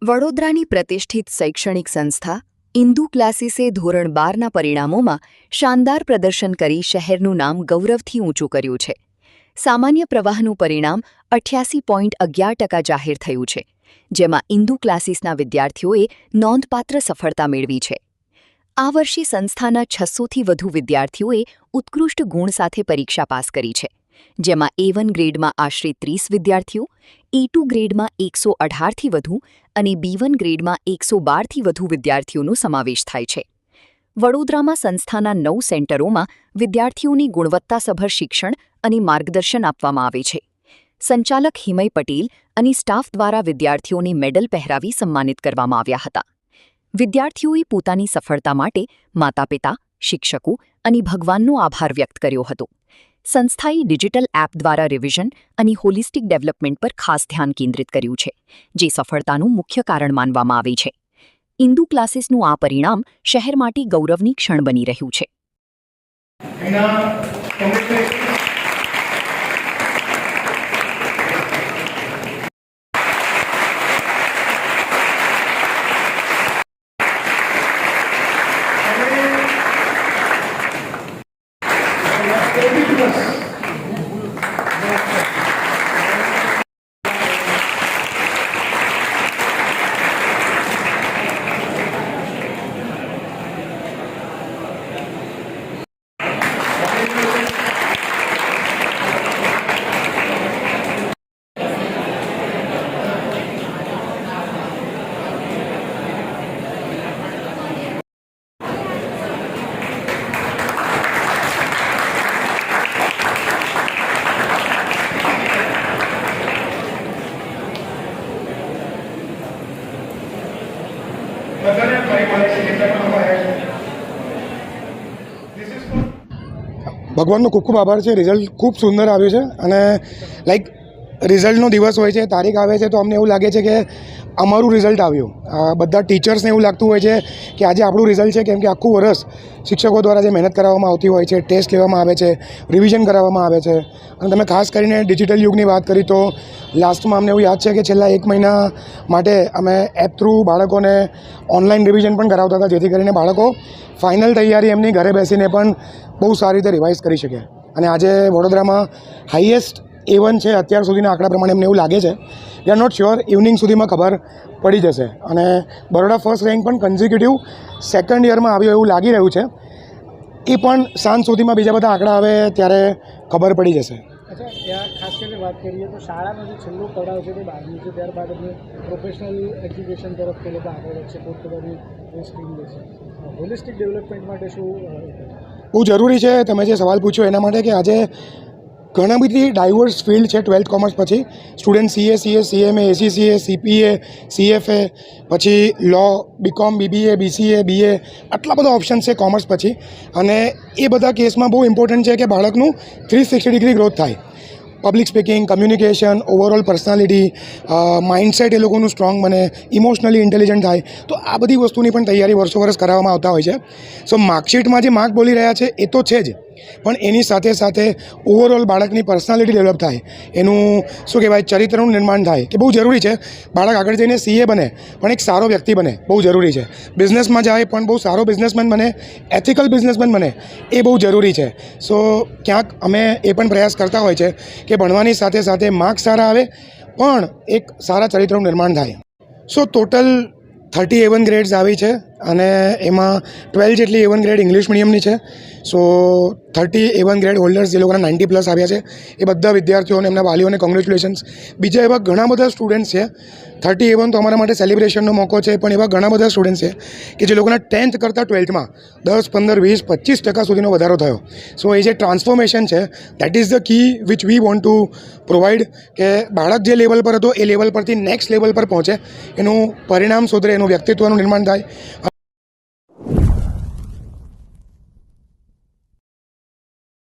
વડોદરાની પ્રતિષ્ઠિત શૈક્ષણિક સંસ્થા ઇન્દુ ક્લાસીસે ધોરણ 12ના પરિણામોમાં શાનદાર પ્રદર્શન કરી શહેરનું નામ ગૌરવથી ઊંચું કર્યું છે. સામાન્ય પ્રવાહનું પરિણામ 88.11% જાહેર થયું છે, જેમાં ઇન્દુ ક્લાસીસના વિદ્યાર્થીઓએ નોંધપાત્ર સફળતા મેળવી છે. આ વર્ષે સંસ્થાના 600થી વધુ વિદ્યાર્થીઓએ ઉત્કૃષ્ટ ગુણ સાથે પરીક્ષા પાસ કરી છે, જેમાં A1 ગ્રેડમાં આશરે 30 વિદ્યાર્થીઓ, A2 ગ્રેડમાં 118થી વધુ અને B1 ગ્રેડમાં 112થી વધુ વિદ્યાર્થીઓનો સમાવેશ થાય છે. વડોદરામાં સંસ્થાના 9 સેન્ટરોમાં વિદ્યાર્થીઓની ગુણવત્તાસભર શિક્ષણ અને માર્ગદર્શન આપવામાં આવે છે. સંચાલક હિમય પટેલ અને સ્ટાફ દ્વારા વિદ્યાર્થીઓને મેડલ પહેરાવી સન્માનિત કરવામાં આવ્યા હતા. વિદ્યાર્થીઓએ પોતાની સફળતા માટે માતાપિતા, શિક્ષકો અને ભગવાનનો આભાર વ્યક્ત કર્યો હતો. સંસ્થાએ ડિજિટલ એપ દ્વારા રિવિઝન અને હોલિસ્ટિક ડેવલપમેન્ટ પર ખાસ ધ્યાન કેન્દ્રિત કર્યું છે, જે સફળતાનું મુખ્ય કારણ માનવામાં આવે છે. ઇન્દુ ક્લાસીસનું આ પરિણામ શહેર માટે ગૌરવની ક્ષણ બની રહ્યું છે. ભગવાનનો ખૂબ ખૂબ આભાર છે. રિઝલ્ટ ખૂબ સુંદર આવ્યું છે અને લાઈક રિઝલ્ટનો દિવસ હોય છે, તારીખ આવે છે તો અમને એવું લાગે છે કે અમારું રિઝલ્ટ આવ્યું. બધા ટીચર્સને એવું લાગતું હોય છે કે આજે આપણું રિઝલ્ટ છે, કેમ કે આખું વર્ષ શિક્ષકો દ્વારા જે મહેનત કરાવવામાં આવતી હોય છે, ટેસ્ટ લેવામાં આવે છે, રિવિઝન કરાવવામાં આવે છે. અને તમે ખાસ કરીને ડિજિટલ યુગની વાત કરી તો લાસ્ટમાં અમને એવું યાદ છે કે છેલ્લા 1 મહિના માટે અમે એપ થ્રુ બાળકોને ઓનલાઈન રિવિઝન પણ કરાવતા હતા, જેથી કરીને બાળકો ફાઇનલ તૈયારી એમની ઘરે બેસીને પણ બહુ સારી રીતે રિવાઇઝ કરી શકે. અને આજે વડોદરામાં હાઈએસ્ટ A1 છે અત્યાર સુધીના આંકડા પ્રમાણે અમને એવું લાગે છે. We are not sure, evening સુધીમાં ખબર પડી જશે. અને બરોડા ફર્સ્ટ રેન્ક પણ કન્ઝિક્યુટિવ સેકન્ડ યરમાં આવ્યો એવું લાગી રહ્યું છે. એ પણ સાંજ સુધીમાં બીજા બધા આંકડા આવે ત્યારે ખબર પડી જશે. અચ્છા, ત્યાં ખાસ કરીને વાત કરીએ તો શાળાનો જે છેલ્લો પડાવ છે તે 12મી છે, ત્યારબાદ અમે પ્રોફેશનલ એજ્યુકેશન તરફ તે લોકો આગળ વધશે, પોતપોતાની સ્ટ્રીમ લેશે. હોલિસ્ટિક ડેવલપમેન્ટ માટે શું બહુ જરૂરી છે? તમે જે સવાલ પૂછ્યો એના માટે કે આજે ઘણા બધી ડાયવર્સ ફિલ્ડ છે 12th કોમર્સ પછી. Student CA, CMA, ACCA, CPA, CFA, પછી લો, BCom, BBA, BCA, BA, આટલા બધા ઓપ્શન છે કોમર્સ પછી. અને એ બધા કેસમાં બહુ ઇમ્પોર્ટન્ટ છે કે બાળકનું 360 ડિગ્રી ગ્રોથ થાય. Public speaking, communication, overall personality, mindset એ લોકોનું સ્ટ્રોંગ બને, ઇમોશનલી ઇન્ટેલિજન્ટ થાય. તો આ બધી વસ્તુની પણ તૈયારી વર્ષો વર્ષ કરાવવામાં આવતા હોય છે. સો માર્કશીટમાં જે માર્ક બોલી રહ્યા છે એ તો છે જ, પણ એની સાથે સાથે ઓવરઓલ બાળકની પર્સનાલિટી ડેવલપ થાય, એનું શું કહેવાય ચરિત્રનું નિર્માણ થાય, કે બહુ જરૂરી છે. બાળક આગળ જઈને CA બને પણ એક સારો વ્યક્તિ બને, બહુ જરૂરી છે. બિઝનેસમાં જાય પણ બહુ સારો બિઝનેસમેન બને, એથિકલ બિઝનેસમેન બને, એ બહુ જરૂરી છે. સો ક્યાંક અમે એ પણ પ્રયાસ કરતા હોય છે કે ભણવાની સાથે સાથે માર્ક્સ સારા આવે પણ એક સારા ચરિત્રનું નિર્માણ થાય. સો ટોટલ 30 A1 ગ્રેડ્સ આવી છે અને એમાં 12 જેટલી A1 ગ્રેડ ઇંગ્લિશ મીડિયમની છે. સો 30 A1 ગ્રેડ હોલ્ડર્સ જે લોકોના 90+ આવ્યા છે એ બધા વિદ્યાર્થીઓને એમના વાલીઓને કોંગ્રેચ્યુલેશન્સ. બીજા એવા ઘણા બધા સ્ટુડન્ટ્સ છે. 30 A1 તો અમારા માટે સેલિબ્રેશનનો મોકો છે, પણ એવા ઘણા બધા સ્ટુડન્ટ્સ છે કે જે લોકોના 10th કરતાં 12thમાં 10, 15, 20, 25% સુધીનો વધારો થયો. સો એ જે ટ્રાન્સફોર્મેશન છે that is the key which we want to provide, કે બાળક જે લેવલ પર હતો એ લેવલ પરથી નેક્સ્ટ લેવલ પર પહોંચે, એનું પરિણામ સુધરે, એનું વ્યક્તિત્વનું નિર્માણ થાય